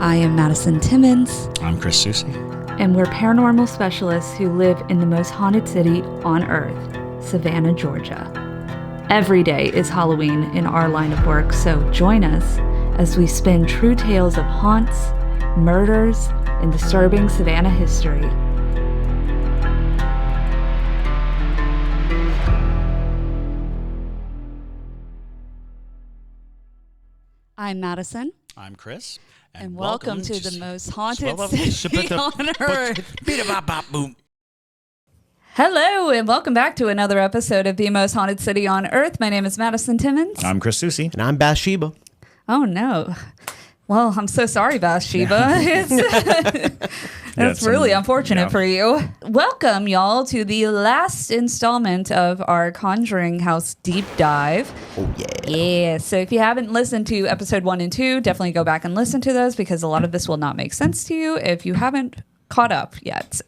I am Madison Timmons. I'm Chris Susie. And we're paranormal specialists who live in the most haunted city on earth, Savannah, Georgia. Every day is Halloween in our line of work, so join us as we spin true tales of haunts, murders, and disturbing Savannah history. I'm Madison. I'm Chris. And welcome to the most haunted city on earth. Hello, and welcome back to another episode of the most haunted city on earth. My name is Madison Timmons. I'm Chris Susie. And I'm Bathsheba. Oh, no. Well, I'm so sorry, Bathsheba. That's really unfortunate for you. Welcome, y'all, to the last installment of our Conjuring House deep dive. Oh, yeah. Yeah. So if you haven't listened to episode 1 and 2, definitely go back and listen to those because a lot of this will not make sense to you if you haven't caught up yet.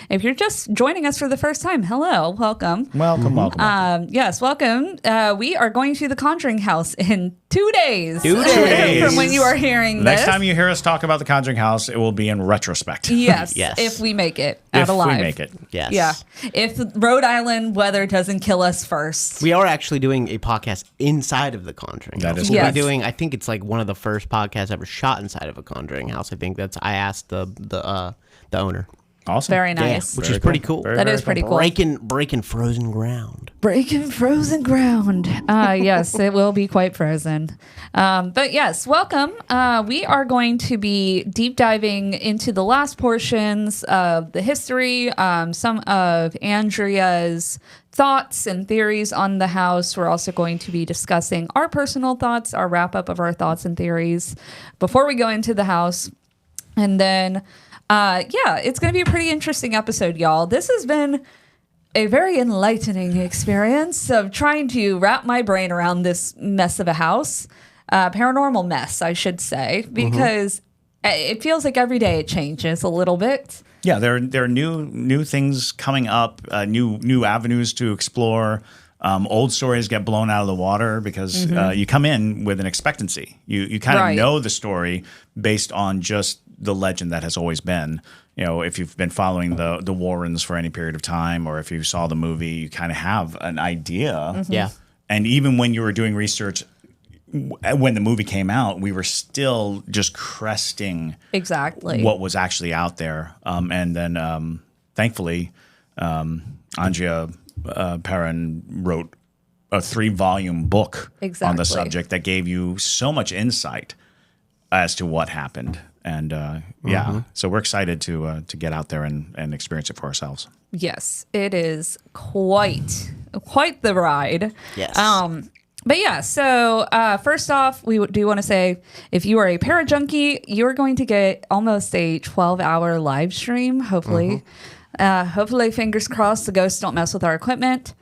If you're just joining us for the first time, hello, welcome. Welcome. Yes, welcome. We are going to the Conjuring House in 2 days. 2 days. From when you are hearing this. Next time you hear us talk about the Conjuring House, it will be in retrospect. Yes. Yes. If we make it out alive. If we make it. Yes. Yeah. If Rhode Island weather doesn't kill us first. We are actually doing a podcast inside of the Conjuring That House. is We'll correct. be doing, I think it's like one of the first podcasts ever shot inside of a Conjuring House. I think I asked the owner. Awesome. Very nice. Yeah, which Very is pretty cool. cool. Very, That very is pretty cool. Breaking frozen ground. Breaking frozen ground. Yes, it will be quite frozen. But yes, welcome. We are going to be deep diving into the last portions of the history, some of Andrea's thoughts and theories on the house. We're also going to be discussing our personal thoughts, our wrap up of our thoughts and theories before we go into the house. And then, it's going to be a pretty interesting episode, y'all. This has been a very enlightening experience of trying to wrap my brain around this mess of a house, paranormal mess, I should say, because it feels like every day it changes a little bit. Yeah, there are new things coming up, new avenues to explore. Old stories get blown out of the water because you come in with an expectancy. You kind of know the story based on just the legend that has always been. You know, if you've been following the Warrens for any period of time, or if you saw the movie, you kind of have an idea. Yeah. And even when you were doing research, when the movie came out, we were still just cresting Exactly what was actually out there. And then, thankfully, Andrea Perron wrote a 3-volume book on the subject that gave you so much insight as to what happened. And so we're excited to get out there and experience it for ourselves. Yes, it is quite the ride. Yes. But yeah, so first off, we do want to say if you are a para junkie, you're going to get almost a 12-hour live stream, hopefully. Hopefully, fingers crossed, the ghosts don't mess with our equipment.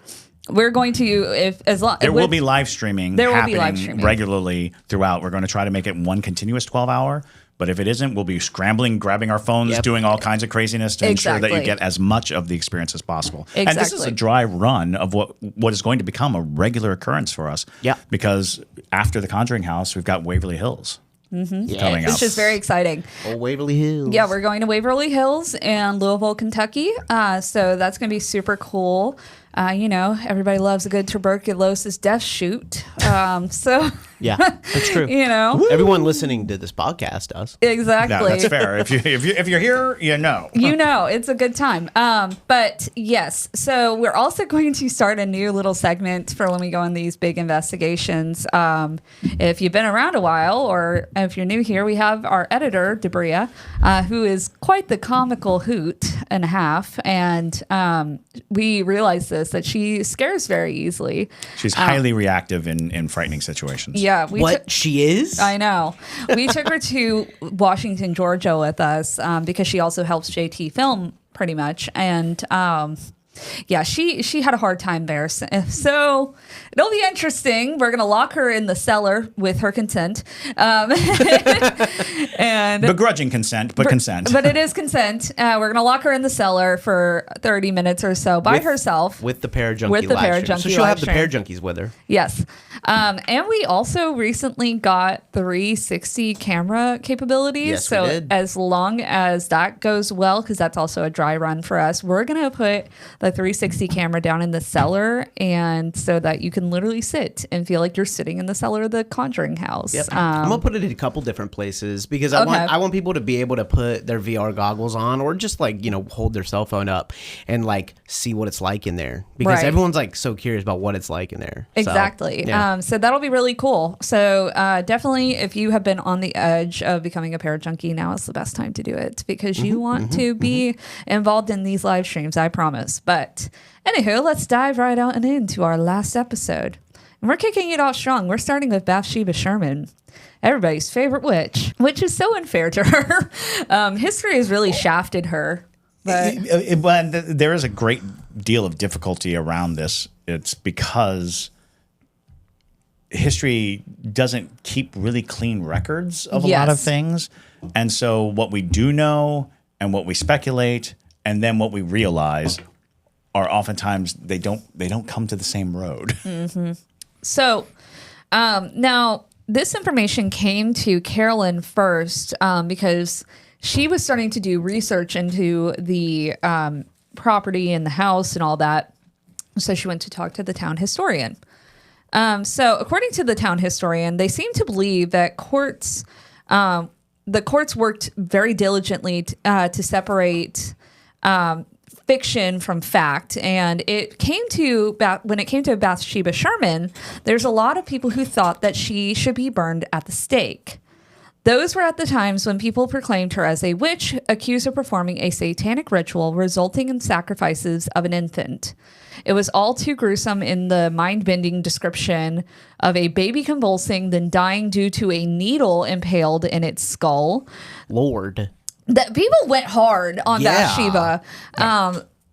We're going to, There will be live streaming happening regularly throughout. We're going to try to make it one continuous 12-hour. But if it isn't, we'll be scrambling, grabbing our phones, doing all kinds of craziness to ensure that you get as much of the experience as possible. Exactly. And this is a dry run of what is going to become a regular occurrence for us. Yeah. Because after the Conjuring House, we've got Waverly Hills coming up. which is very exciting. Oh, Waverly Hills. Yeah, we're going to Waverly Hills and Louisville, Kentucky. So that's going to be super cool. Everybody loves a good tuberculosis death shoot. Yeah, that's true. Everyone listening to this podcast does. Exactly. No, that's fair. If you're here, you know. It's a good time. But yes, so we're also going to start a new little segment for when we go on these big investigations. If you've been around a while, or if you're new here, we have our editor, Debria, who is quite the comical hoot and a half. And we realized that she scares very easily. She's highly reactive in frightening situations. Yeah. She is? I know. We took her to Washington, Georgia with us because she also helps JT film pretty much. And yeah, she had a hard time there. So it'll be interesting. We're gonna lock her in the cellar with her consent, and begrudging consent, but consent. But it is consent. We're gonna lock her in the cellar for 30 minutes or so by herself with the Parajunkie. So she'll have the Parajunkies with her. Yes, and we also recently got 360 camera capabilities. Yes, so we did. As long as that goes well, because that's also a dry run for us, we're gonna put the 360 camera down in the cellar, and so that you can literally sit and feel like you're sitting in the cellar of the Conjuring house. Yep. I'm gonna put it in a couple different places because I want people to be able to put their VR goggles on, or just like, you know, hold their cell phone up and like see what it's like in there, because everyone's like so curious about what it's like in there. Exactly. So that'll be really cool. So definitely, if you have been on the edge of becoming a Parajunkie, now is the best time to do it, because you want to be involved in these live streams, I promise. But anywho, let's dive right on and into our last episode. And we're kicking it off strong. We're starting with Bathsheba Sherman, everybody's favorite witch, which is so unfair to her. History has really shafted her. But there is a great deal of difficulty around this. It's because history doesn't keep really clean records of a lot of things. And so what we do know and what we speculate and then what we realize are oftentimes they don't come to the same road. Mm-hmm. So now this information came to Carolan first because she was starting to do research into the property and the house and all that. So she went to talk to the town historian. So according to the town historian, they seem to believe that the courts worked very diligently to separate fiction from fact. And when it came to Bathsheba Sherman, there's a lot of people who thought that she should be burned at the stake. Those were at the times when people proclaimed her as a witch, accused of performing a satanic ritual resulting in sacrifices of an infant. It was all too gruesome in the mind-bending description of a baby convulsing, then dying due to a needle impaled in its skull. Lord. That people went hard on Bathsheba.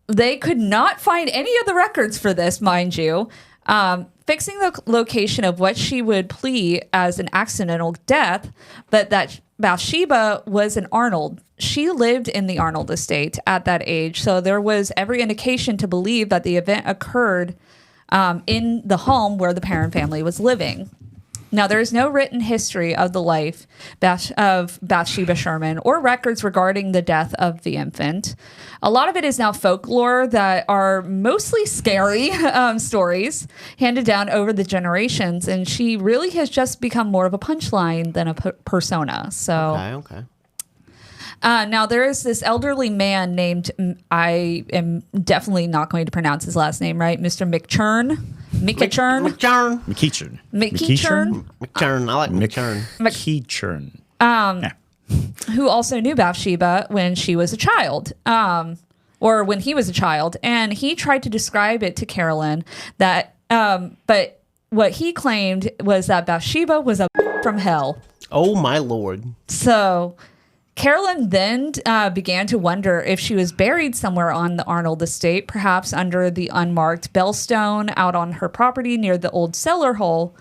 They could not find any of the records for this, mind you. Fixing the location of what she would plea as an accidental death, but that Bathsheba was an Arnold. She lived in the Arnold estate at that age, so there was every indication to believe that the event occurred in the home where the Perron family was living. Now, there is no written history of the life of Bathsheba Sherman or records regarding the death of the infant. A lot of it is now folklore that are mostly scary stories handed down over the generations, and she really has just become more of a punchline than a persona. So, okay. Now, there is this elderly man named, I am definitely not going to pronounce his last name right, Mr. Mckeachurn. Mckeachurn. Mckeachurn. I like Mckeachurn. Mckeachurn. Who also knew Bathsheba when she was a child, or when he was a child. And he tried to describe it to Carolan that, but what he claimed was that Bathsheba was a from hell. Oh, my Lord. So Carolan then began to wonder if she was buried somewhere on the Arnold estate, perhaps under the unmarked bellstone out on her property near the old cellar hole.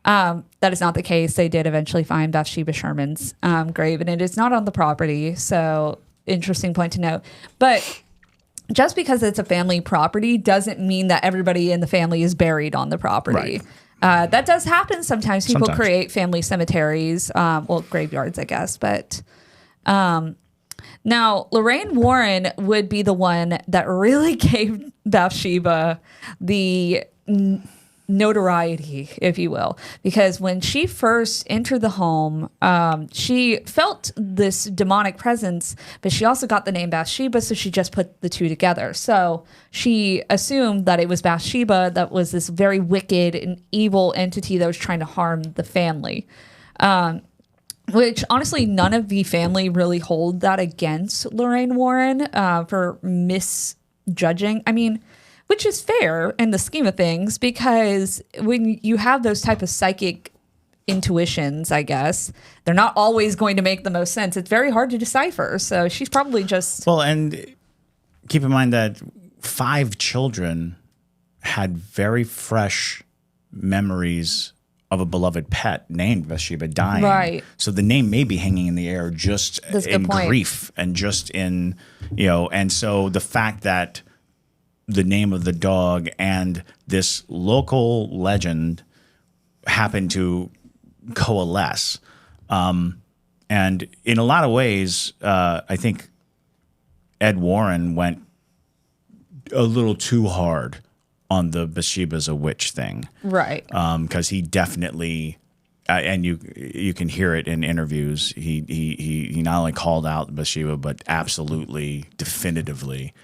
That is not the case. They did eventually find Bathsheba Sherman's grave, and it is not on the property. So, interesting point to note. But just because it's a family property doesn't mean that everybody in the family is buried on the property. Right. That does happen sometimes. People create family cemeteries, graveyards, I guess, but... Now, Lorraine Warren would be the one that really gave Bathsheba the notoriety, if you will, because when she first entered the home, she felt this demonic presence, but she also got the name Bathsheba, so she just put the two together. So she assumed that it was Bathsheba that was this very wicked and evil entity that was trying to harm the family. Which, honestly, none of the family really hold that against Lorraine Warren for misjudging. I mean, which is fair in the scheme of things, because when you have those type of psychic intuitions, I guess, they're not always going to make the most sense. It's very hard to decipher. So she's probably just... Well, and keep in mind that 5 children had very fresh memories of a beloved pet named Bathsheba dying. Right. So the name may be hanging in the air just in grief and just in, and so the fact that the name of the dog and this local legend happened to coalesce. And in a lot of ways, I think Ed Warren went a little too hard on the Bathsheba's a witch thing. Right. Because he definitely, and you can hear it in interviews, he not only called out Bathsheba, but absolutely, definitively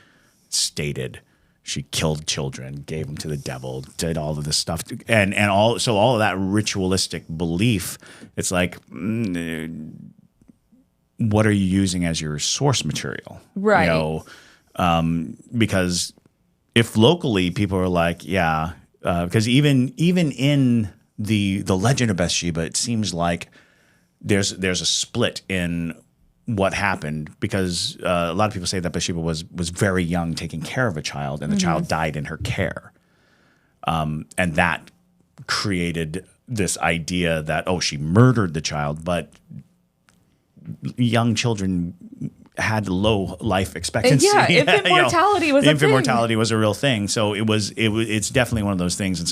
stated she killed children, gave them to the devil, did all of this stuff. And all of that ritualistic belief, it's like, what are you using as your source material? Right. Because if locally people are like, because even in the legend of Bathsheba, it seems like there's a split in what happened, because a lot of people say that Bathsheba was very young taking care of a child, and the child died in her care. And that created this idea that, she murdered the child, but young children had low life expectancy. Yeah, infant mortality was a thing. Infant mortality was a real thing. So it's definitely one of those things. And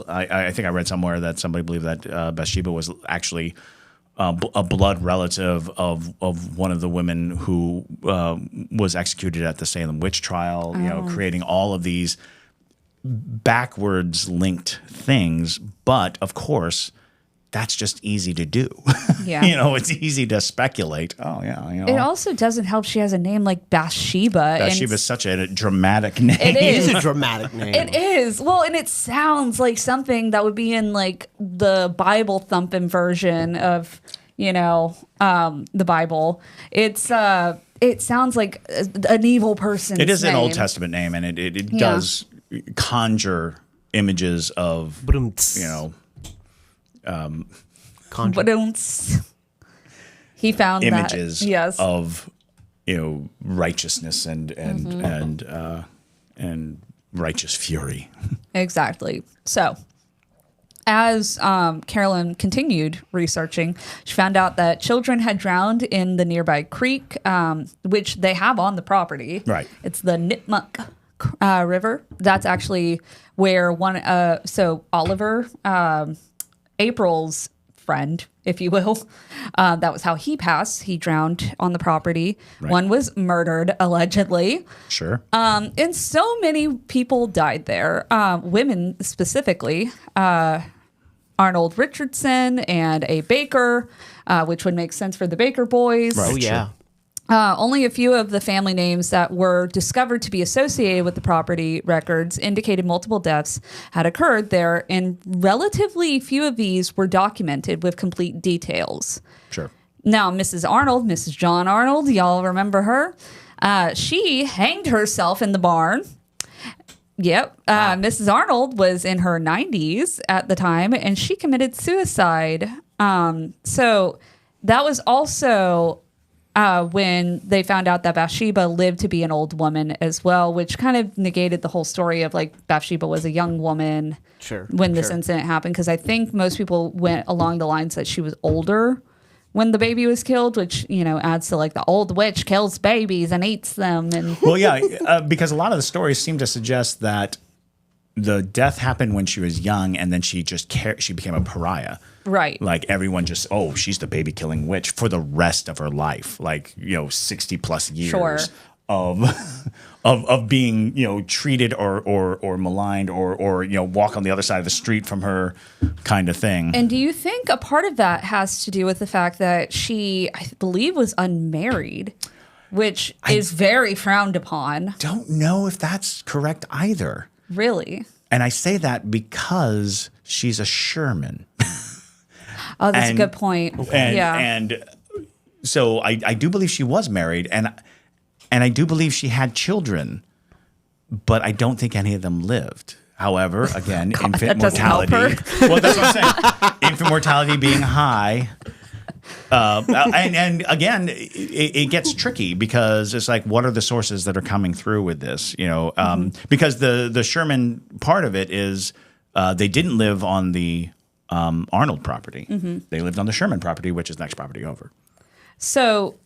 I think I read somewhere that somebody believed that Bathsheba was actually a blood relative of one of the women who was executed at the Salem witch trial, creating all of these backwards linked things. But of course, that's just easy to do. Yeah. It's easy to speculate. It also doesn't help she has a name like Bathsheba. Bathsheba is such a dramatic name. It is. It is a dramatic name. It is. Well, and it sounds like something that would be in like the Bible thumping version of, the Bible. It sounds like an evil person's It is name. an Old Testament name, and it does conjure images of, he found images that. Yes. of righteousness and righteous fury. Exactly. So as Carolan continued researching, she found out that children had drowned in the nearby creek, which they have on the property. Right. It's the Nipmuc River. That's actually where Oliver, April's friend, if you will, that was how he passed. He drowned on the property. Right. One was murdered, allegedly. Sure. And so many people died there, women specifically. Arnold Richardson and a baker, which would make sense for the Baker boys. Right. Oh, yeah. Only a few of the family names that were discovered to be associated with the property records indicated multiple deaths had occurred there, and relatively few of these were documented with complete details. Sure. Now, Mrs. Arnold, Mrs. John Arnold, y'all remember her? She hanged herself in the barn. Yep. Wow. Mrs. Arnold was in her 90s at the time, and she committed suicide. So that was also when they found out that Bathsheba lived to be an old woman as well, which kind of negated the whole story of like Bathsheba was a young woman when this incident happened. Because I think most people went along the lines that she was older when the baby was killed, which, adds to like the old witch kills babies and eats them. And well, yeah, because a lot of the stories seem to suggest that the death happened when she was young, and then she became a pariah. Right. Like everyone just, she's the baby killing witch for the rest of her life. Like, 60 plus years of being, treated or maligned or walk on the other side of the street from her kind of thing. And do you think a part of that has to do with the fact that she, I believe, was unmarried, which is very frowned upon? Don't know if that's correct either. Really? And I say that because she's a Sherman. Oh, that's a good point. And so I do believe she was married, and I do believe she had children, but I don't think any of them lived. However, again, infant mortality. Well, that's what I'm saying. Infant mortality being high, And again, it gets tricky because it's like, what are the sources that are coming through with this? Because the Sherman part of it is they didn't live on the Arnold property. They lived on the Sherman property, which is the next property over. So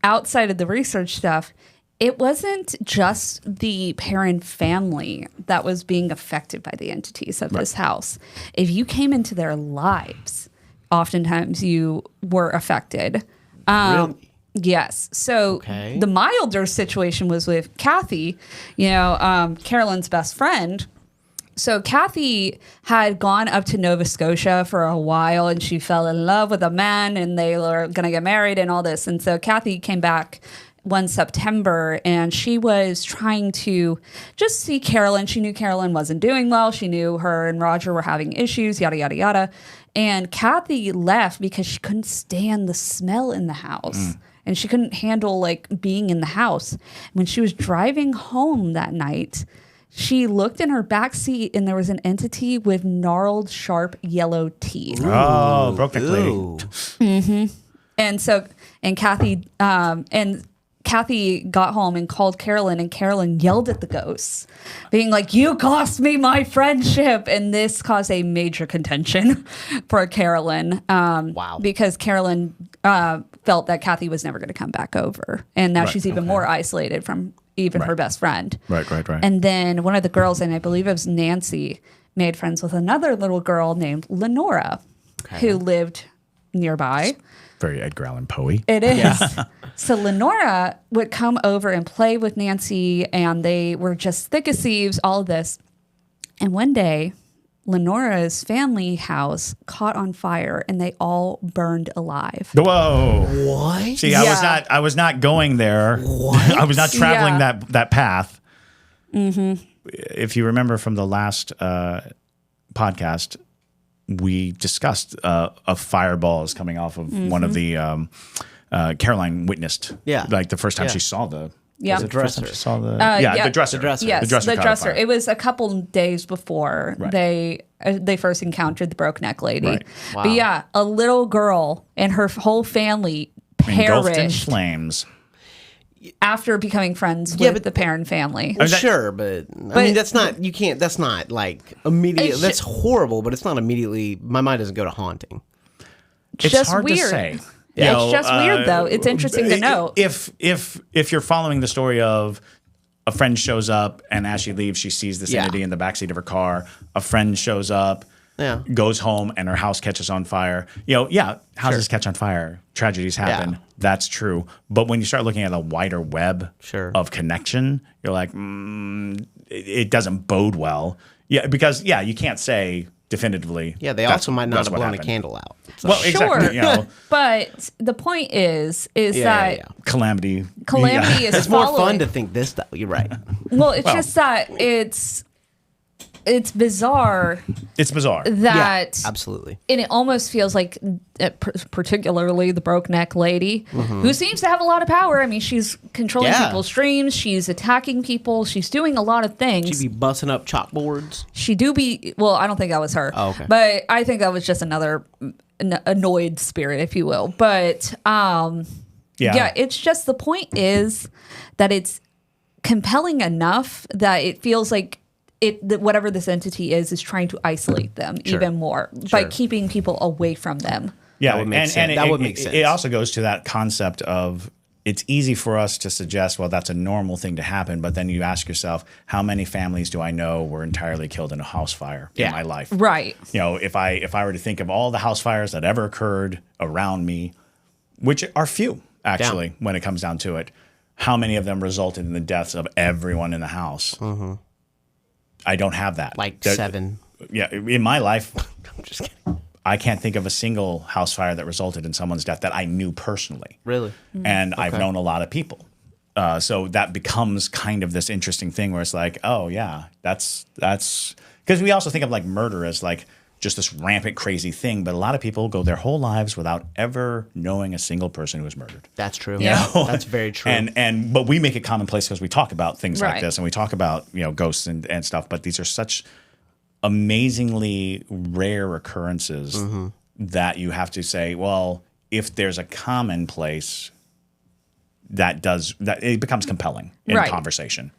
outside of the research stuff, it wasn't just the Perron family that was being affected by the entities of this house. If you came into their lives, oftentimes you were affected. Really? Yes. So the milder situation was with Kathy, Carolan's best friend. So Kathy had gone up to Nova Scotia for a while, and she fell in love with a man, and they were going to get married and all this. And so Kathy came back one September, and she was trying to just see Carolan. She knew Carolan wasn't doing well. She knew her and Roger were having issues, yada, yada, yada. And Kathy left because she couldn't stand the smell in the house. And she couldn't handle being in the house. When she was driving home that night, she looked in her back seat, and there was an entity with gnarled, sharp yellow teeth. Oh, broke neck lady. And Kathy got home and called Carolan, and Carolan yelled at the ghosts, being like, "You cost me my friendship." And this caused a major contention for Carolan. Wow. Because Carolan felt that Kathy was never going to come back over. And now she's even more isolated from even her best friend. Right. And then one of the girls, and I believe it was Nancy, made friends with another little girl named Lenora, who lived nearby. Very Edgar Allan Poe. It is. Yeah. So Lenora would come over and play with Nancy, and they were just thick as thieves, all of this. And one day, Lenora's family house caught on fire, and they all burned alive. Whoa! What? See, I was not going there. What? I was not traveling that path. If you remember from the last podcast, we discussed of fireballs coming off of one of the Caroline witnessed. Yeah, like the first time she saw the. Yeah, the dresser. She saw the the dresser. Yes, the dresser. It was a couple days before they first encountered the broke neck lady. Right. Wow. But yeah, a little girl and her whole family engulfed in perished flames after becoming friends with the Perron family. Well, sure, but I mean that's not that's not like immediate. That's horrible, but it's not immediately. My mind doesn't go to haunting. It's just hard weird. to say. It's just weird, though. It's interesting to know. If you're following the story of a friend shows up, and as she leaves, she sees this entity in the backseat of her car. A friend shows up, goes home, and her house catches on fire. Houses catch on fire. Tragedies happen. Yeah. That's true. But when you start looking at a wider web of connection, you're like, it doesn't bode well. Yeah, because you can't say definitively. Yeah, they also might not have blown a candle out. So. Well, exactly. Sure, but the point is that calamity. Calamity is it's more fun to think this stuff. You're right. Well, it's just that it's bizarre. It's bizarre. That absolutely. And it almost feels like, particularly the broke neck lady, who seems to have a lot of power. I mean, she's controlling people's dreams. She's attacking people. She's doing a lot of things. She'd be busting up chalkboards. She do be. Well, I don't think that was her. Oh, okay. But I think that was just another annoyed spirit, if you will. But it's just, the point is that it's compelling enough that it feels like whatever this entity is trying to isolate them even more by keeping people away from them. Yeah, that would make sense. That would make sense. It also goes to that concept of, it's easy for us to suggest, well, that's a normal thing to happen, but then you ask yourself, how many families do I know were entirely killed in a house fire in my life? Right. If I were to think of all the house fires that ever occurred around me, which are few actually when it comes down to it, how many of them resulted in the deaths of everyone in the house? I don't have that. Like 7. Yeah, in my life, I'm just kidding. I can't think of a single house fire that resulted in someone's death that I knew personally. Really? And I've known a lot of people. So that becomes kind of this interesting thing where it's like, oh, yeah, that's because we also think of like murder as like just this rampant, crazy thing. But a lot of people go their whole lives without ever knowing a single person who was murdered. That's true. Yeah, that's very true. But we make it commonplace because we talk about things like this, and we talk about ghosts and stuff. But these are such amazingly rare occurrences that you have to say, well, if there's a commonplace that it becomes compelling in conversation.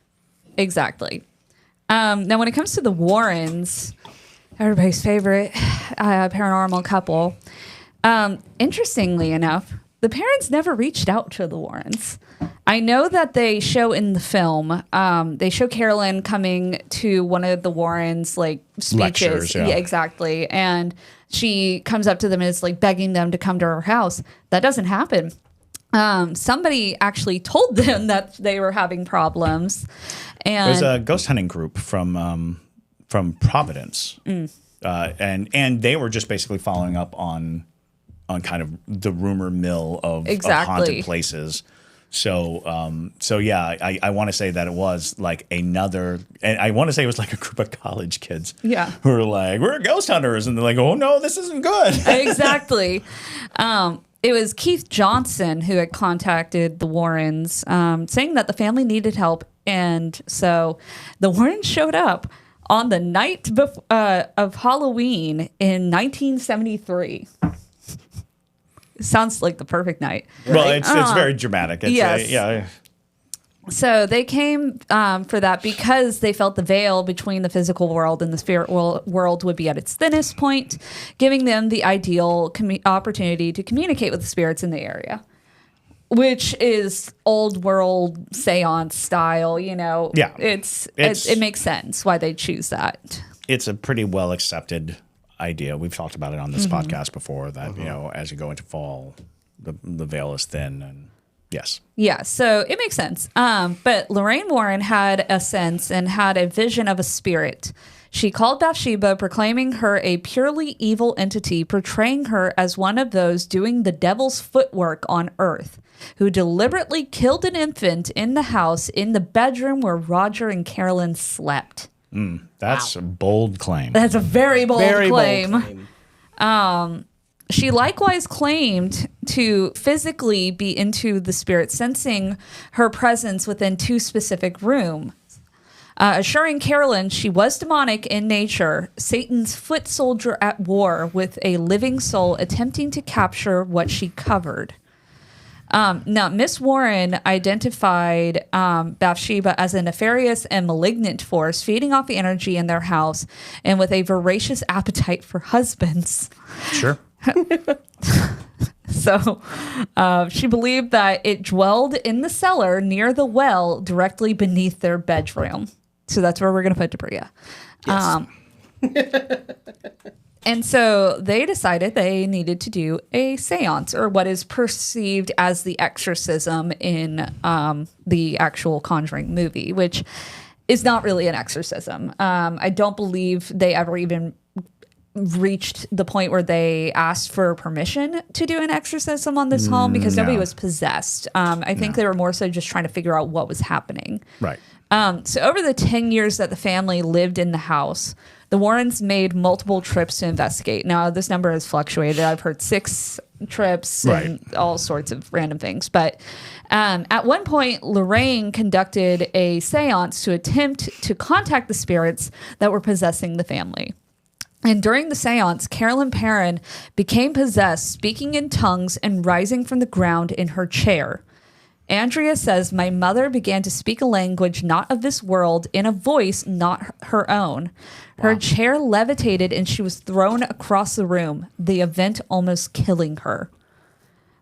Exactly. Now, when it comes to the Warrens, everybody's favorite paranormal couple, interestingly enough, the parents never reached out to the Warrens. I know that they show in the film, they show Carolan coming to one of the Warrens' like speeches. Lectures, yeah. Yeah, exactly. And she comes up to them and is like begging them to come to her house. That doesn't happen. Somebody actually told them that they were having problems. And there's a ghost hunting group from Providence, and they were just basically following up on kind of the rumor mill of haunted places. So yeah, I want to say that it was like another, and I want to say it was like a group of college kids, who were like, we're ghost hunters, and they're like, oh no, this isn't good. Exactly. It was Keith Johnson who had contacted the Warrens, saying that the family needed help, and so the Warrens showed up on the night of Halloween in 1973. Sounds like the perfect night. Well, it's very dramatic. Yes. Yeah. So they came for that because they felt the veil between the physical world and the spirit world would be at its thinnest point, giving them the ideal opportunity to communicate with the spirits in the area, which is old world seance style. Yeah, it makes sense why they choose that. It's a pretty well accepted idea. We've talked about it on this podcast before that, as you go into fall, the veil is thin and yes. Yeah, so it makes sense. But Lorraine Warren had a sense and had a vision of a spirit. She called Bathsheba, proclaiming her a purely evil entity, portraying her as one of those doing the devil's footwork on earth, who deliberately killed an infant in the house in the bedroom where Roger and Carolan slept. That's a bold claim. That's a very bold claim. She likewise claimed to physically be into the spirit, sensing her presence within two specific rooms, assuring Carolan she was demonic in nature, Satan's foot soldier at war with a living soul attempting to capture what she covered. Now, Miss Warren identified Bathsheba as a nefarious and malignant force, feeding off the energy in their house and with a voracious appetite for husbands. Sure. So she believed that it dwelled in the cellar near the well directly beneath their bedroom. So that's where we're going to put Debria. Yes. And so they decided they needed to do a seance, or what is perceived as the exorcism in the actual Conjuring movie, which is not really an exorcism. I don't believe they ever even reached the point where they asked for permission to do an exorcism on this home because nobody was possessed. I think they were more so just trying to figure out what was happening. Right. So over the 10 years that the family lived in the house, the Warrens made multiple trips to investigate. Now, this number has fluctuated. I've heard 6 trips and all sorts of random things. But at one point, Lorraine conducted a seance to attempt to contact the spirits that were possessing the family. And during the seance, Carolan Perron became possessed, speaking in tongues and rising from the ground in her chair. Andrea says, my mother began to speak a language not of this world in a voice not her own. Her chair levitated and she was thrown across the room, the event almost killing her.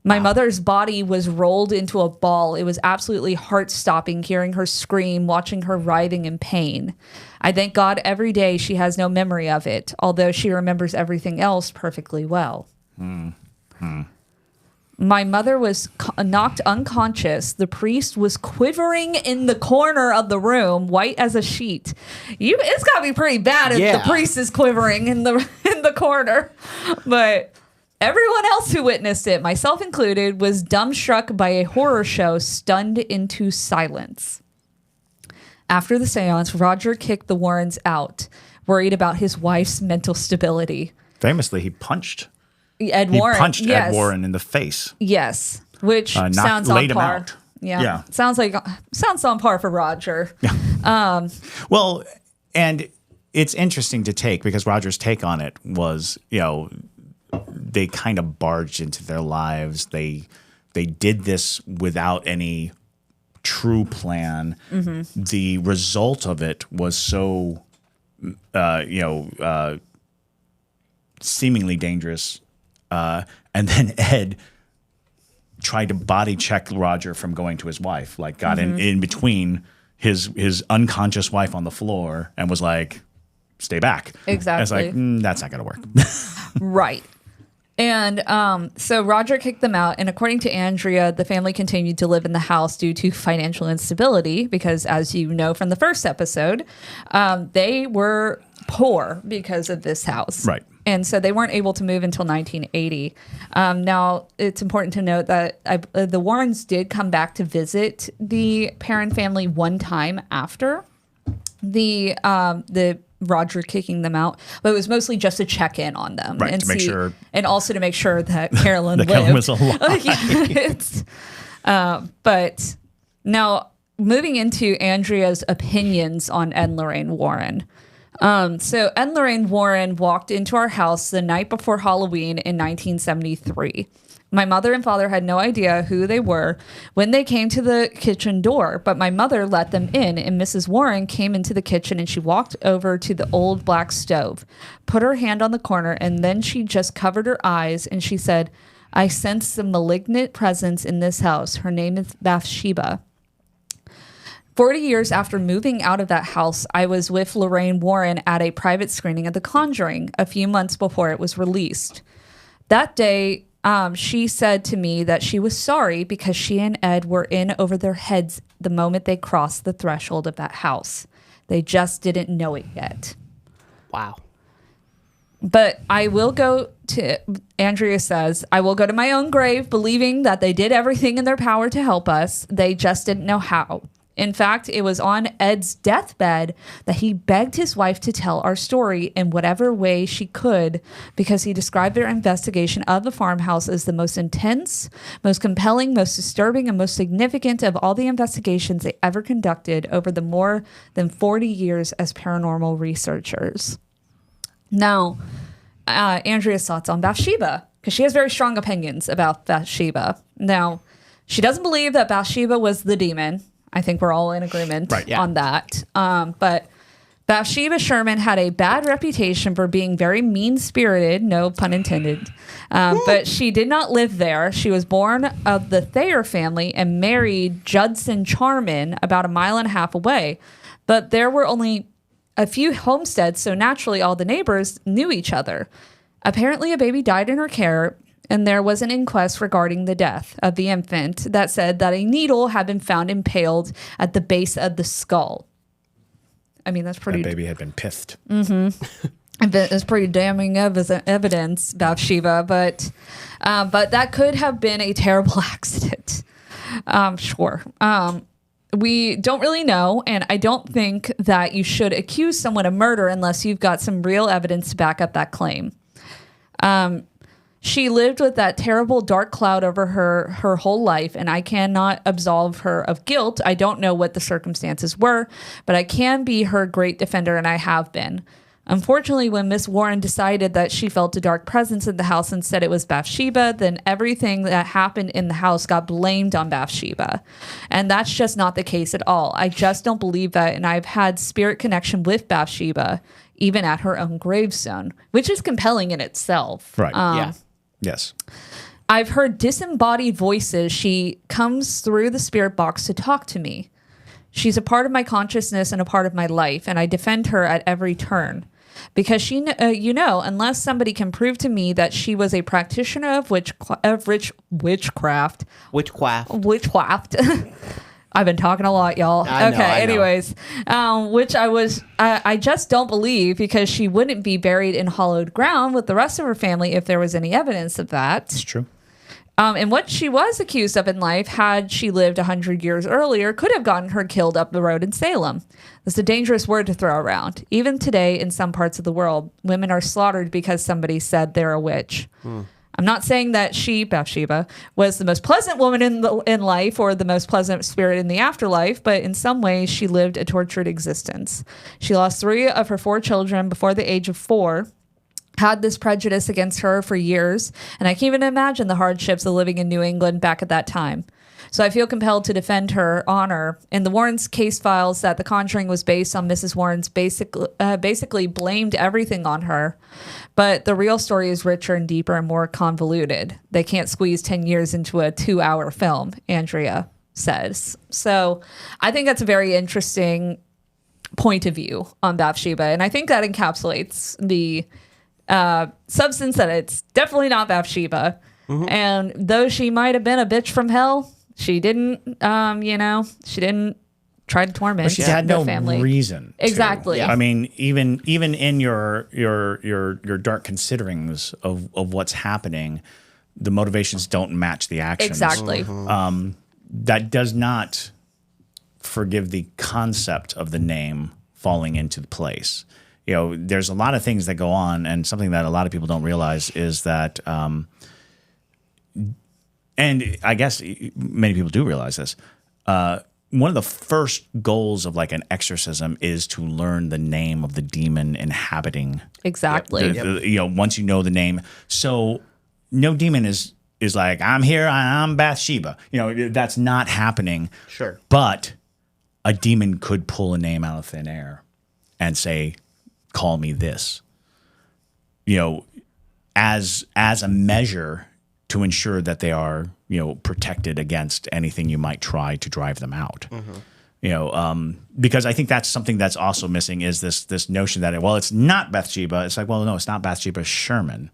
My mother's body was rolled into a ball. It was absolutely heart-stopping hearing her scream, watching her writhing in pain. I thank God every day she has no memory of it, although she remembers everything else perfectly well. My mother was knocked unconscious. The priest was quivering in the corner of the room, white as a sheet. It's got to be pretty bad if the priest is quivering in the corner. But everyone else who witnessed it, myself included, was dumbstruck by a horror show, stunned into silence. After the seance, Roger kicked the Warrens out, worried about his wife's mental stability. Famously, he punched Ed Warren in the face. Yes, which sounds on par. Out. Yeah. Sounds on par for Roger. Yeah. Well, and it's interesting to take because Roger's take on it was, they kind of barged into their lives. They did this without any true plan. Mm-hmm. The result of it was so, seemingly dangerous. And then Ed tried to body check Roger from going to his wife, like got in between his unconscious wife on the floor and was like, stay back. Exactly. It's like, that's not going to work. Right. And so Roger kicked them out. And according to Andrea, the family continued to live in the house due to financial instability because, as you know from the first episode, they were poor because of this house. Right. And so they weren't able to move until 1980. Now, it's important to note that the Warrens did come back to visit the Perron family one time after the Roger kicking them out, but it was mostly just to check in on them, right? And to make sure, and also to make sure that Carolan lived. Carolan was alive. But now moving into Andrea's opinions on Ed and Lorraine Warren. So Ed and Lorraine Warren walked into our house the night before Halloween in 1973. My mother and father had no idea who they were when they came to the kitchen door, but my mother let them in, and Mrs. Warren came into the kitchen and she walked over to the old black stove, put her hand on the corner, and then she just covered her eyes and she said, "I sense some malignant presence in this house. Her name is Bathsheba." 40 years after moving out of that house, I was with Lorraine Warren at a private screening of The Conjuring a few months before it was released. That day, she said to me that she was sorry because she and Ed were in over their heads the moment they crossed the threshold of that house. They just didn't know it yet. Wow. But I will go to, Andrea says, I will go to my own grave believing that they did everything in their power to help us. They just didn't know how. In fact, it was on Ed's deathbed that he begged his wife to tell our story in whatever way she could because he described their investigation of the farmhouse as the most intense, most compelling, most disturbing, and most significant of all the investigations they ever conducted over the more than 40 years as paranormal researchers. Now, Andrea's thoughts on Bathsheba, because she has very strong opinions about Bathsheba. Now, she doesn't believe that Bathsheba was the demon. I think we're all in agreement on that. But Bathsheba Sherman had a bad reputation for being very mean-spirited, no pun intended. But she did not live there. She was born of the Thayer family and married Judson Charman about 1.5 miles away. But there were only a few homesteads, so naturally all the neighbors knew each other. Apparently a baby died in her care, and there was an inquest regarding the death of the infant that said that a needle had been found impaled at the base of the skull. I mean, that's pretty... That baby had been pithed. Mm-hmm. It's pretty damning evidence, Bathsheba, but that could have been a terrible accident. Sure. We don't really know, and I don't think that you should accuse someone of murder unless you've got some real evidence to back up that claim. She lived with that terrible dark cloud over her whole life, and I cannot absolve her of guilt. I don't know what the circumstances were, but I can be her great defender, and I have been. Unfortunately, when Miss Warren decided that she felt a dark presence in the house and said it was Bathsheba, then everything that happened in the house got blamed on Bathsheba. And that's just not the case at all. I just don't believe that, and I've had spirit connection with Bathsheba, even at her own gravestone, which is compelling in itself. Right, yeah. Yes. I've heard disembodied voices. She comes through the spirit box to talk to me. She's a part of my consciousness and a part of my life, and I defend her at every turn. Because she, unless somebody can prove to me that she was a practitioner of witchcraft. I've been talking a lot, y'all. Anyways, which I just don't believe because she wouldn't be buried in hollowed ground with the rest of her family if there was any evidence of that. It's true. And what she was accused of in life, had she lived 100 years earlier, could have gotten her killed up the road in Salem. That's a dangerous word to throw around. Even today, in some parts of the world, women are slaughtered because somebody said they're a witch. I'm not saying that she, Bathsheba, was the most pleasant woman in life or the most pleasant spirit in the afterlife, but in some ways she lived a tortured existence. She lost 3 of her 4 children before the age of 4. had this prejudice against her for years, and I can't even imagine the hardships of living in New England back at that time. So I feel compelled to defend her honor. In the Warrens' case files that The Conjuring was based on, Mrs. Warren's basically blamed everything on her. But the real story is richer and deeper and more convoluted. They can't squeeze 10 years into a 2-hour film, Andrea says. So I think that's a very interesting point of view on Bathsheba. And I think that encapsulates the substance that it's definitely not Bathsheba. Mm-hmm. And though she might have been a bitch from hell, she didn't, she didn't try to torment but she had no family. Reason. Exactly. Yeah. I mean, even in your dark considerings of what's happening, the motivations don't match the actions. Exactly. Mm-hmm. That does not forgive the concept of the name falling into place. There's a lot of things that go on, and something that a lot of people don't realize is that. And I guess many people do realize this. One of the first goals of like an exorcism is to learn the name of the demon inhabiting. Exactly. Once you know the name. So no demon is like, I'm here, I'm Bathsheba. That's not happening. Sure. But a demon could pull a name out of thin air and say, call me this. As a measure to ensure that they are, protected against anything you might try to drive them out. Mm-hmm. Because I think that's something that's also missing is this notion that, it's not Bathsheba. It's like, well, no, it's not Bathsheba Sherman,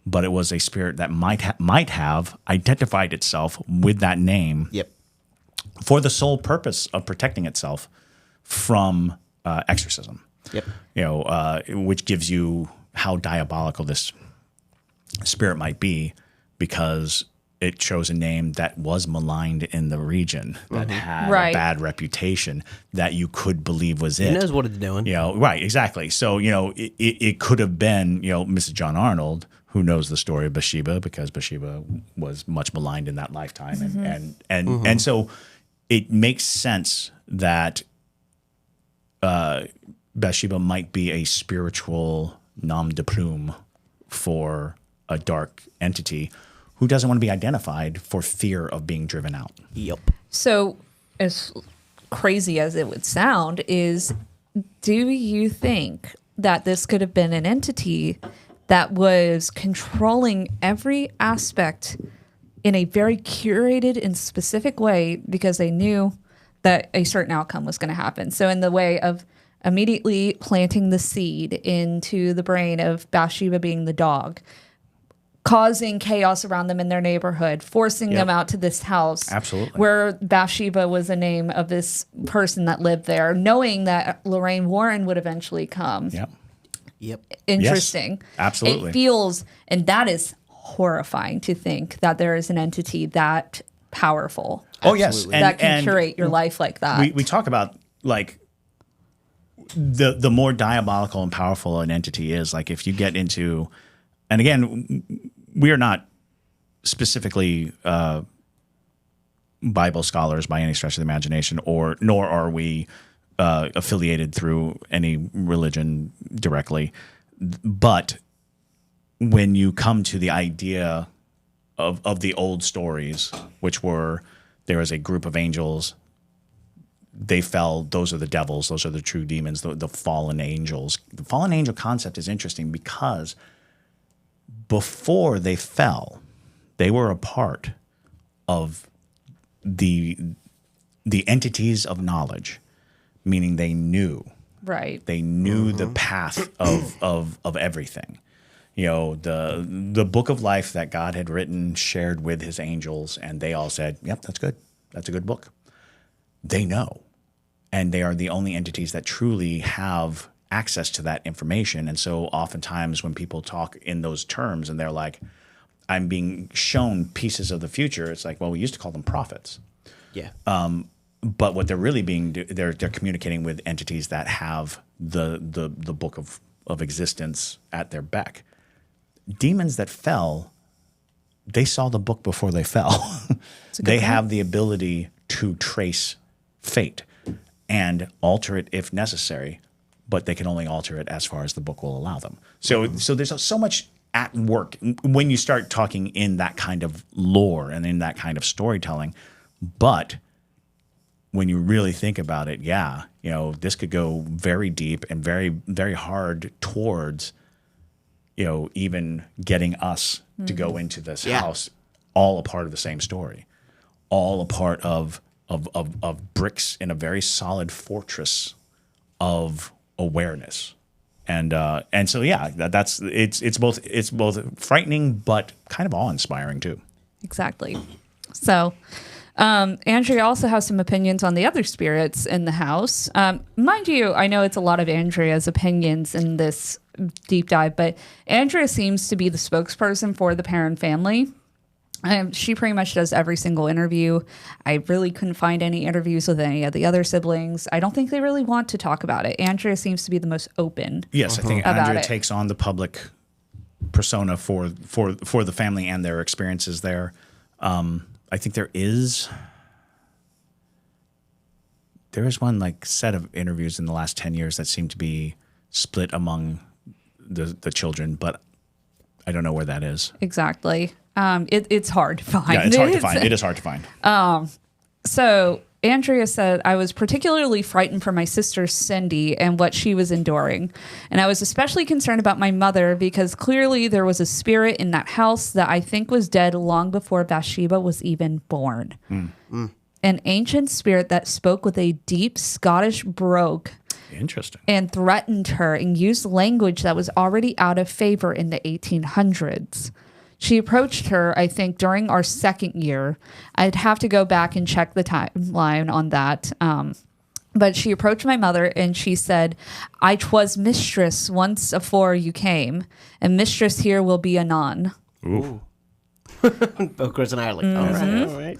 but it was a spirit that might have identified itself with that name. Yep. For the sole purpose of protecting itself from exorcism. Yep. Which gives you how diabolical this spirit might be, because it chose a name that was maligned in the region, that had a bad reputation, that you could believe was it. It knows what it's doing. Right, exactly. So, it could have been, Mrs. John Arnold, who knows the story of Bathsheba, because Bathsheba was much maligned in that lifetime. Mm-hmm. And so it makes sense that Bathsheba might be a spiritual nom de plume for a dark entity who doesn't want to be identified for fear of being driven out. Yep. So, as crazy as it would sound, do you think that this could have been an entity that was controlling every aspect in a very curated and specific way because they knew that a certain outcome was going to happen? So in the way of immediately planting the seed into the brain of Bathsheba being the dog, causing chaos around them in their neighborhood, forcing them out to this house. Absolutely. Where Bathsheba was the name of this person that lived there, knowing that Lorraine Warren would eventually come. Yep. Interesting. Yes, absolutely. It feels, and that is horrifying to think that there is an entity that powerful. Oh, yes. That can curate your life like that. We talk about, like, the more diabolical and powerful an entity is, like, if you get into, and again, we are not specifically Bible scholars by any stretch of the imagination, nor are we affiliated through any religion directly. But when you come to the idea of the old stories, which were there is a group of angels, they fell, those are the devils, those are the true demons, the fallen angels. The fallen angel concept is interesting because before they fell, they were a part of the entities of knowledge, meaning they knew. Right. They knew the path of everything. The book of life that God had written, shared with his angels, and they all said, yep, that's good. That's a good book. They know. And they are the only entities that truly have access to that information. And so oftentimes when people talk in those terms and they're like, I'm being shown pieces of the future, it's like, well, we used to call them prophets. Yeah. But what they're really they're communicating with entities that have the book of existence at their beck. Demons that fell, they saw the book before they fell. They have the ability to trace fate and alter it if necessary but they can only alter it as far as the book will allow them. So there's so much at work when you start talking in that kind of lore and in that kind of storytelling. But when you really think about it, this could go very deep and very, very hard towards, even getting us to go into this house, all a part of the same story, all a part of bricks in a very solid fortress of awareness. And so it's both frightening but kind of awe-inspiring too. Exactly. So Andrea also has some opinions on the other spirits in the house. Mind you, I know it's a lot of Andrea's opinions in this deep dive, but Andrea seems to be the spokesperson for the Perron family. She pretty much does every single interview. I really couldn't find any interviews with any of the other siblings. I don't think they really want to talk about it. Andrea seems to be the most open. Yes, I think Andrea takes on the public persona for the family and their experiences there. I think there is one set of interviews in the last 10 years that seem to be split among the children, but I don't know where that is. Exactly. It's hard to find. Yeah, it's hard to find. It is hard to find. So Andrea said, I was particularly frightened for my sister Cindy and what she was enduring. And I was especially concerned about my mother because clearly there was a spirit in that house that I think was dead long before Bathsheba was even born. An ancient spirit that spoke with a deep Scottish brogue. Interesting. And threatened her and used language that was already out of favor in the 1800s. She approached her, I think, during our second year. I'd have to go back and check the timeline on that. But she approached my mother and she said, I 'twas mistress once afore you came, and mistress here will be anon. Ooh. Of course, and I like, all right.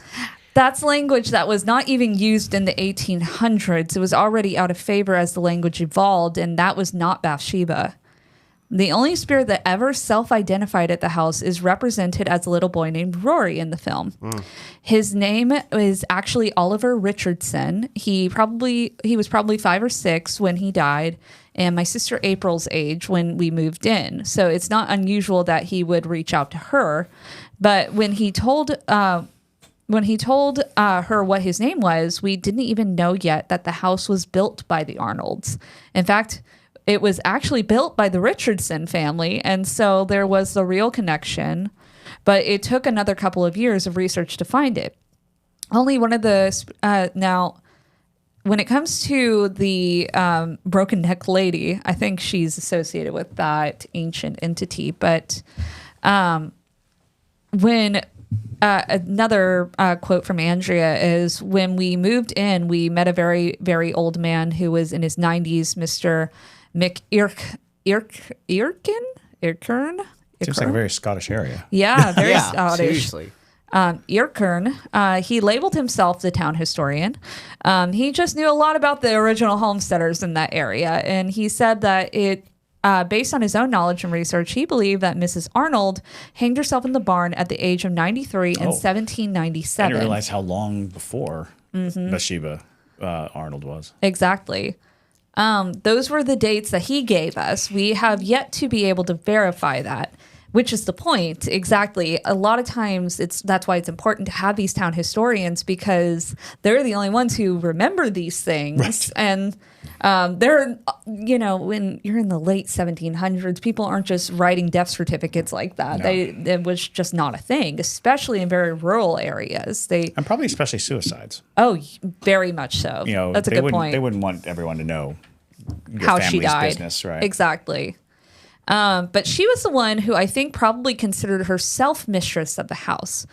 That's language that was not even used in the 1800s. It was already out of favor as the language evolved, and that was not Bathsheba. The only spirit that ever self-identified at the house is represented as a little boy named Rory in the film. His name is actually Oliver Richardson. He was probably 5 or 6 when he died, and my sister April's age when we moved in. So it's not unusual that he would reach out to her. But when he told her what his name was, we didn't even know yet that the house was built by the Arnolds. In fact, it was actually built by the Richardson family, and so there was the real connection, but it took another couple of years of research to find it. Only one of the... now, when it comes to the broken neck lady, I think she's associated with that ancient entity, but when... another quote from Andrea is, when we moved in, we met a very, very old man who was in his 90s, Mr. Mckeachurn. Seems like a very Scottish area. Yeah, very Scottish. Seriously. Mckeachurn, he labeled himself the town historian. He just knew a lot about the original homesteaders in that area, and he said that based on his own knowledge and research, he believed that Mrs. Arnold hanged herself in the barn at the age of 93 in 1797. I didn't realize how long before Bathsheba Arnold was. Exactly. Those were the dates that he gave us. We have yet to be able to verify that, which is the point. Exactly. A lot of times that's why it's important to have these town historians, because they're the only ones who remember these things. Right. And they're, when you're in the late 1700s, people aren't just writing death certificates like that. No. It was just not a thing, especially in very rural areas. And probably especially suicides. Oh, very much so. That's a good point. They wouldn't want everyone to know your how family's she died. Business, right? Exactly. But she was the one who I think probably considered herself mistress of the house.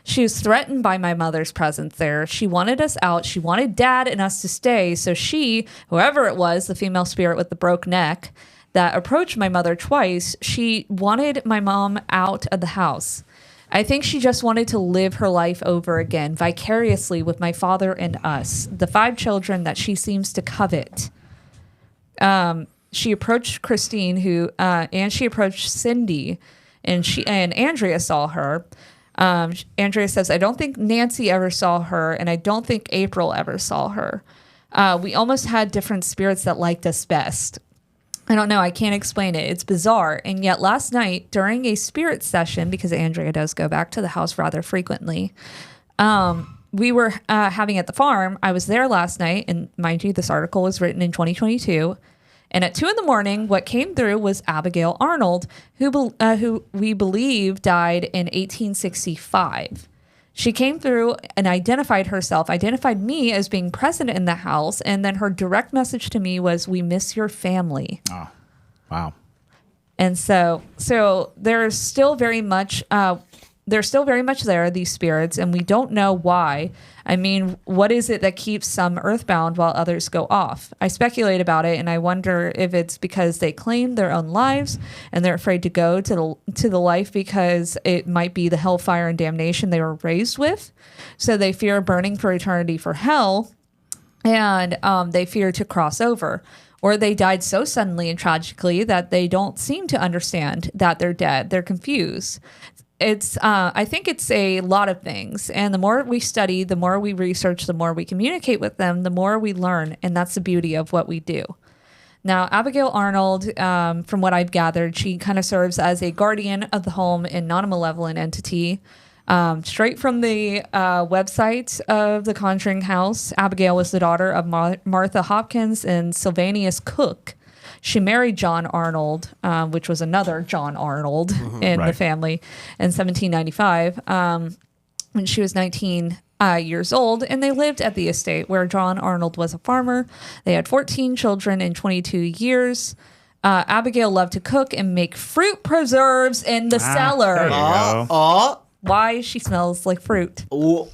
She was threatened by my mother's presence there. She wanted us out. She wanted Dad and us to stay. So she, whoever it was, the female spirit with the broke neck that approached my mother twice, she wanted my mom out of the house. I think she just wanted to live her life over again, vicariously with my father and us, the 5 children that she seems to covet. She approached Christine, and she approached Cindy, and Andrea saw her. Andrea says, I don't think Nancy ever saw her, and I don't think April ever saw her. We almost had different spirits that liked us best. I don't know. I can't explain it. It's bizarre. And yet last night during a spirit session, because Andrea does go back to the house rather frequently, we were having at the farm. I was there last night. And mind you, this article was written in 2022. And at 2 a.m, what came through was Abigail Arnold, who we believe died in 1865. She came through and identified me as being present in the house. And then her direct message to me was, "We miss your family." Oh, wow. And so there's still very much there, these spirits, and we don't know why. I mean, what is it that keeps some earthbound while others go off? I speculate about it, and I wonder if it's because they claim their own lives and they're afraid to go to the life because it might be the hellfire and damnation they were raised with. So they fear burning for eternity for hell, and they fear to cross over. Or they died so suddenly and tragically that they don't seem to understand that they're dead. They're confused. I think it's a lot of things. And the more we study, the more we research, the more we communicate with them, the more we learn. And that's the beauty of what we do. Now, Abigail Arnold, from what I've gathered, she kind of serves as a guardian of the home and not a malevolent entity. Straight from the website of the Conjuring house, Abigail was the daughter of Martha Hopkins and Sylvanus Cook. She married John Arnold, which was another John Arnold in the family, in 1795 when she was 19 years old. And they lived at the estate where John Arnold was a farmer. They had 14 children in 22 years. Abigail loved to cook and make fruit preserves in the cellar. There you go. Why? She smells like fruit. Ooh.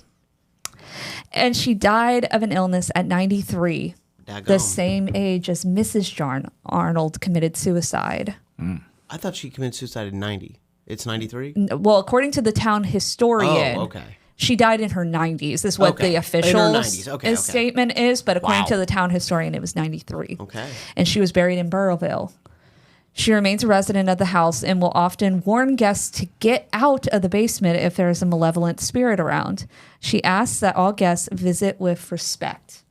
And she died of an illness at 93. Daggone. The same age as Mrs. John Arnold committed suicide. I thought she committed suicide in 90. It's 93? Well, according to the town historian, she died in her 90s, is what the official statement is. But according to the town historian, it was 93. Okay. And she was buried in Burrillville. She remains a resident of the house and will often warn guests to get out of the basement if there is a malevolent spirit around. She asks that all guests visit with respect.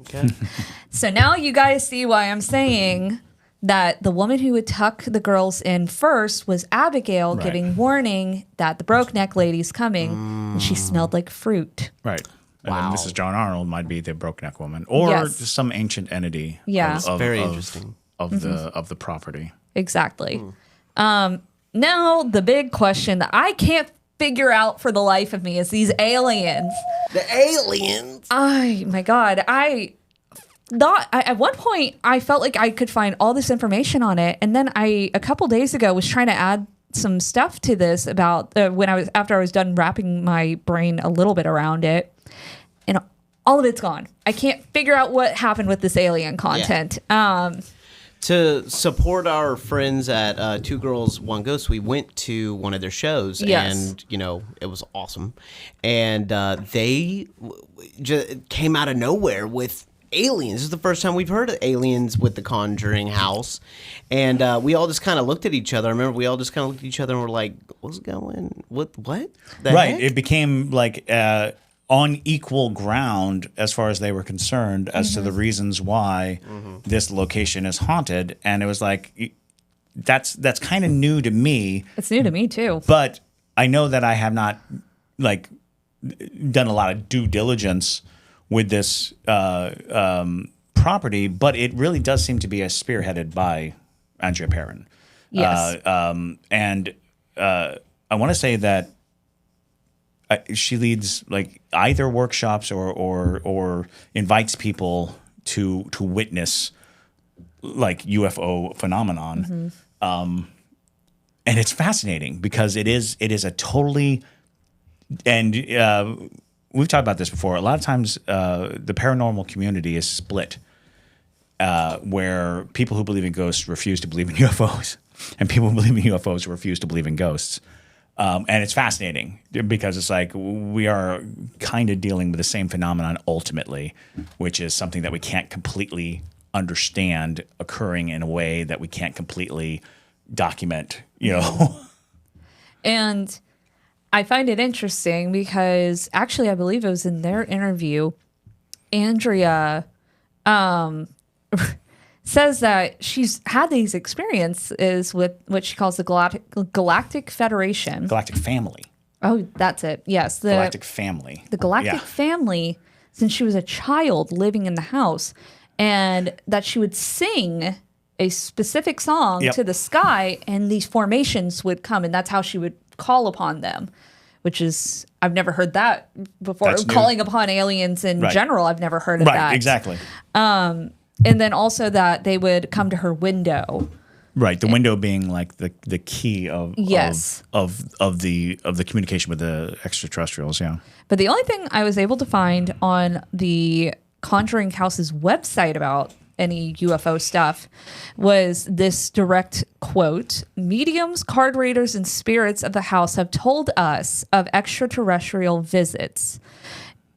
Okay. So now you guys see why I'm saying that the woman who would tuck the girls in first was Abigail, giving warning that the broke neck lady's coming, and she smelled like fruit. Right. And then Mrs. John Arnold might be the broke neck woman, or some ancient entity. Yeah, very interesting. Of the property. Exactly. Now the big question that I can't figure out for the life of me is these aliens. The aliens. Oh my God. I thought at one point I felt like I could find all this information on it. And then a couple days ago was trying to add some stuff to this about after I was done wrapping my brain a little bit around it. And all of it's gone. I can't figure out what happened with this alien content. Yeah. To support our friends at Two Girls, One Ghost, we went to one of their shows, and it was awesome. And they just came out of nowhere with aliens. This is the first time we've heard of aliens with the Conjuring house, and we all just kind of looked at each other. I remember we all just kind of looked at each other and were like, "What's going? What? The heck?" It became like on equal ground as far as they were concerned as to the reasons why this location is haunted. And it was like, that's kind of new to me. It's new to me too. But I know that I have not done a lot of due diligence with this property, but it really does seem to be spearheaded by Andrea Perron. Yes. And I want to say that she leads either workshops or invites people to witness UFO phenomenon. And it's fascinating because it is a totally, and we've talked about this before. A lot of times the paranormal community is split, where people who believe in ghosts refuse to believe in UFOs, and people who believe in UFOs refuse to believe in ghosts. And it's fascinating because it's like we are kind of dealing with the same phenomenon ultimately, which is something that we can't completely understand occurring in a way that we can't completely document, And I find it interesting because actually I believe it was in their interview, Andrea says that she's had these experiences with what she calls the Galactic Federation. Galactic Family. Oh, that's it. Yes. Galactic Family. The Galactic Family, since she was a child living in the house, and that she would sing a specific song to the sky, and these formations would come, and that's how she would call upon them, which is, I've never heard that before. That's calling upon aliens in general, I've never heard of that. Right, exactly. And then also that they would come to her window. Right, the window being like the key of the communication with the extraterrestrials, yeah. But the only thing I was able to find on the Conjuring House's website about any UFO stuff was this direct quote: "Mediums, card readers, and spirits of the house have told us of extraterrestrial visits.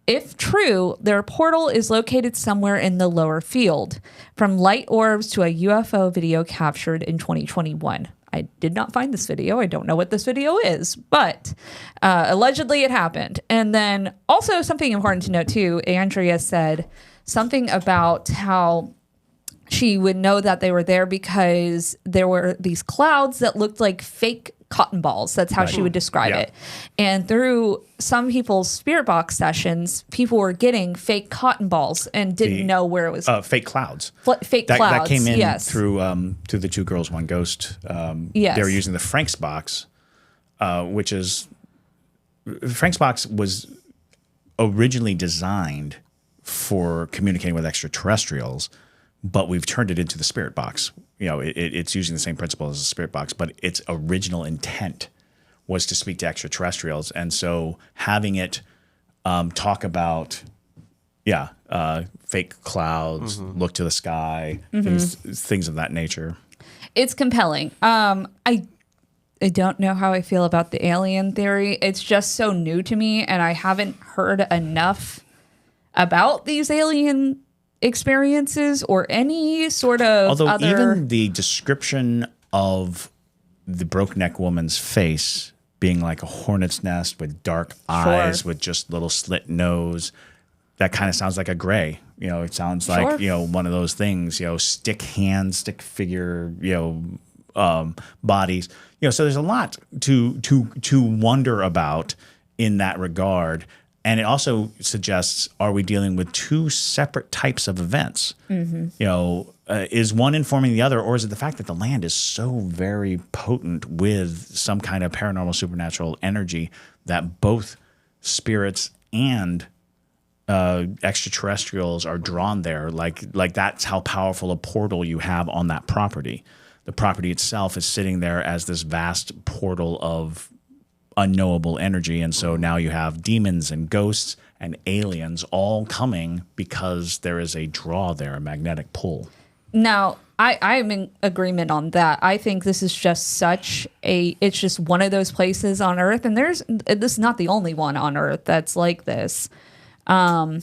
If true, their portal is located somewhere in the lower field, from light orbs to a UFO video captured in 2021. I did not find this video. I don't know what this video is, but allegedly it happened. And then also something important to note too, Andrea said something about how she would know that they were there because there were these clouds that looked like fake cotton balls. That's how she would describe it. And through some people's spirit box sessions, people were getting fake cotton balls and didn't know where it was. Fake clouds. Fake clouds. That came in through the Two Girls, One Ghost. They were using the Frank's box, which is Frank's box was originally designed for communicating with extraterrestrials, but we've turned it into the spirit box. You know, it's using the same principle as the spirit box, but its original intent was to speak to extraterrestrials. And so having it talk about, fake clouds, look to the sky, things of that nature. It's compelling. I don't know how I feel about the alien theory. It's just so new to me, and I haven't heard enough about these alien experiences or any sort of even the description of the broken neck woman's face being like a hornet's nest with dark eyes with just little slit nose, that kind of sounds like a gray. You know, it sounds like, you know, one of those things, you know, stick hand, stick figure, you know, bodies. You know, so there's a lot to wonder about in that regard. And it also suggests, are we dealing with two separate types of events? You know, is one informing the other, or is it the fact that the land is so very potent with some kind of paranormal supernatural energy that both spirits and extraterrestrials are drawn there? Like that's how powerful a portal you have on that property. The property itself is sitting there as this vast portal of unknowable energy, and so now you have demons and ghosts and aliens all coming because there is a draw there, a magnetic pull. Now, I'm in agreement on that. I think this is just it's just one of those places on Earth, and this is not the only one on Earth that's like this, you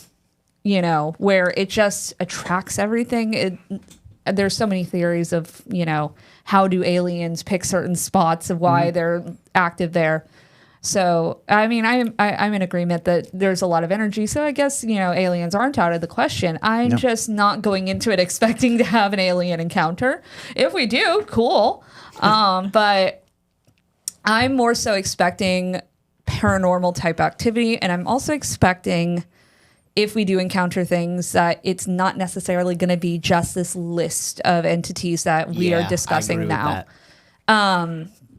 know, where it just attracts everything. There's so many theories of, you know, how do aliens pick certain spots of why they're active there. So, I mean, I'm in agreement that there's a lot of energy. So I guess, you know, aliens aren't out of the question. I'm just not going into it expecting to have an alien encounter. If we do, cool. But I'm more so expecting paranormal type activity. And I'm also expecting, if we do encounter things, that it's not necessarily going to be just this list of entities that we are discussing now.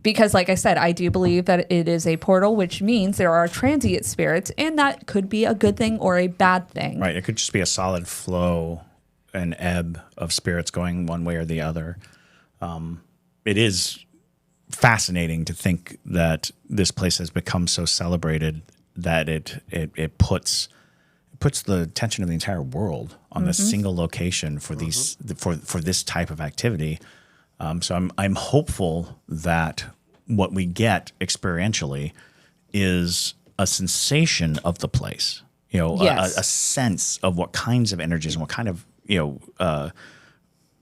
Because, like I said, I do believe that it is a portal, which means there are transient spirits, and that could be a good thing or a bad thing. Right. It could just be a solid flow, an ebb of spirits going one way or the other. It is fascinating to think that this place has become so celebrated that it puts the attention of the entire world on this single location for these for this type of activity. So I'm hopeful that what we get experientially is a sensation of the place, you know, a sense of what kinds of energies and what kind of, you know,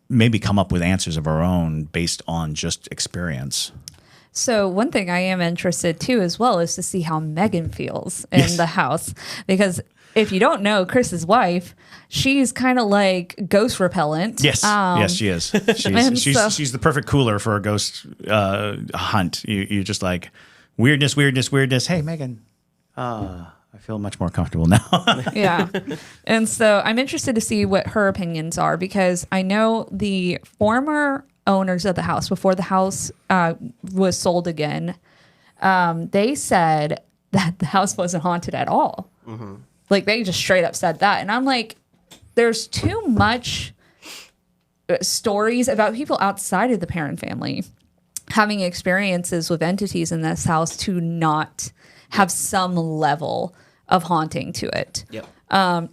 maybe come up with answers of our own based on just experience. So one thing I am interested too as well is to see how Megan feels in the house, because if you don't know, Chris's wife, she's kind of like ghost repellent. Yes, yes, she is. She's the perfect cooler for a ghost hunt. You're just like, weirdness. Hey, Megan, I feel much more comfortable now. Yeah. And so I'm interested to see what her opinions are, because I know the former owners of the house, before the house was sold again, they said that the house wasn't haunted at all. Mm-hmm. Like, they just straight up said that. And I'm like, there's too much stories about people outside of the Perron family having experiences with entities in this house to not have some level of haunting to it. Yep. And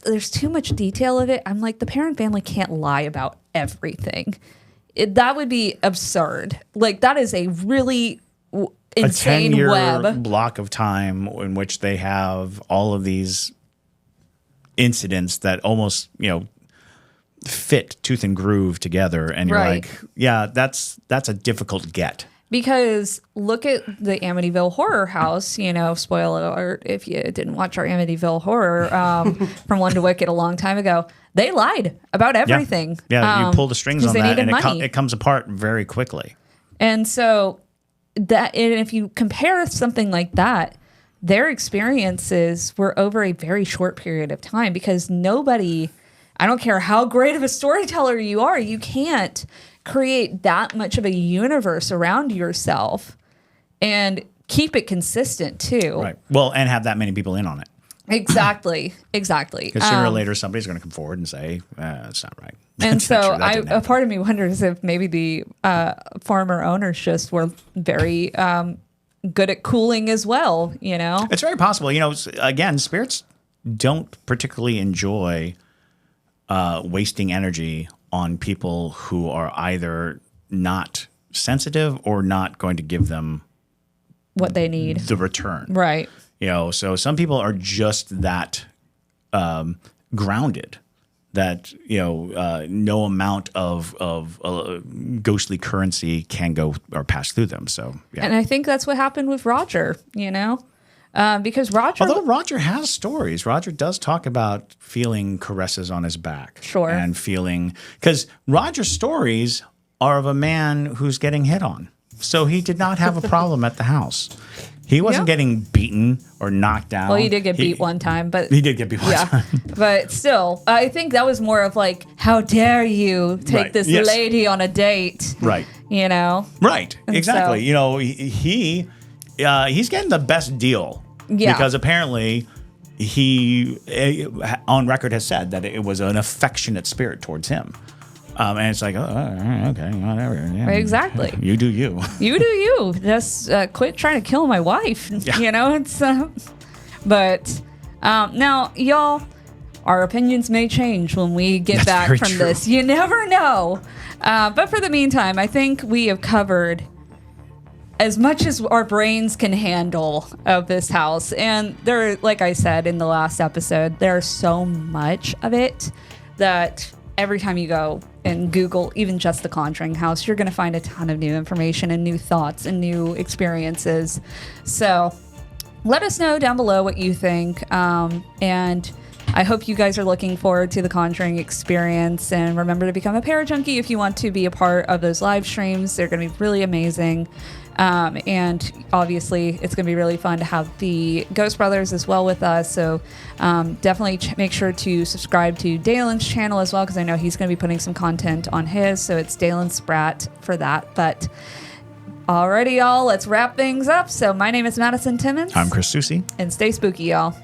there's too much detail of it. I'm like, the Perron family can't lie about everything. That would be absurd. Like, that is a really insane a 10-year web block of time in which they have all of these incidents that almost, fit tooth and groove together. And you're like, yeah, that's a difficult get. Because look at the Amityville Horror House, spoiler alert if you didn't watch our Amityville Horror from One to Wicked a long time ago. They lied about everything. Yeah, you pull the strings on that and it comes apart very quickly. And so and if you compare something like that, their experiences were over a very short period of time, because nobody, I don't care how great of a storyteller you are, you can't create that much of a universe around yourself and keep it consistent too. Right. Well, and have that many people in on it. Exactly. Because sooner or later, somebody's going to come forward and say, that's not right. And so a part of me wonders if maybe the former owners just were very good at cooling as well, It's very possible. Again, spirits don't particularly enjoy wasting energy on people who are either not sensitive or not going to give them what they need, the return. Right. So some people are just that grounded that, no amount of ghostly currency can go or pass through them. So, yeah. And I think that's what happened with Roger, because although Roger has stories, Roger does talk about feeling caresses on his back. Sure. And because Roger's stories are of a man who's getting hit on. So he did not have a problem at the house. He wasn't getting beaten or knocked down. Well, he did get beat one time, but he did get beat one time. But still, I think that was more of like, how dare you take this lady on a date? Right. Right. And exactly. So, he's getting the best deal. Yeah. Because apparently he on record has said that it was an affectionate spirit towards him. And it's like, okay, whatever. Yeah. Exactly. You do you. You do you. Just quit trying to kill my wife. Yeah. It's. But now, y'all, our opinions may change when we get back from this. You never know. But for the meantime, I think we have covered as much as our brains can handle of this house. And there, like I said in the last episode, there's so much of it that every time you go and Google even just the Conjuring house, you're going to find a ton of new information and new thoughts and new experiences. So let us know down below what you think. And I hope you guys are looking forward to the Conjuring experience. And remember to become a Parajunkie if you want to be a part of those live streams. They're going to be really amazing. And obviously, it's going to be really fun to have the Ghost Brothers as well with us. So definitely make sure to subscribe to Dalen's channel as well, because I know he's going to be putting some content on his. So it's Dalen Spratt for that. But alrighty, y'all, let's wrap things up. So my name is Madison Timmons. I'm Chris Susi. And stay spooky, y'all.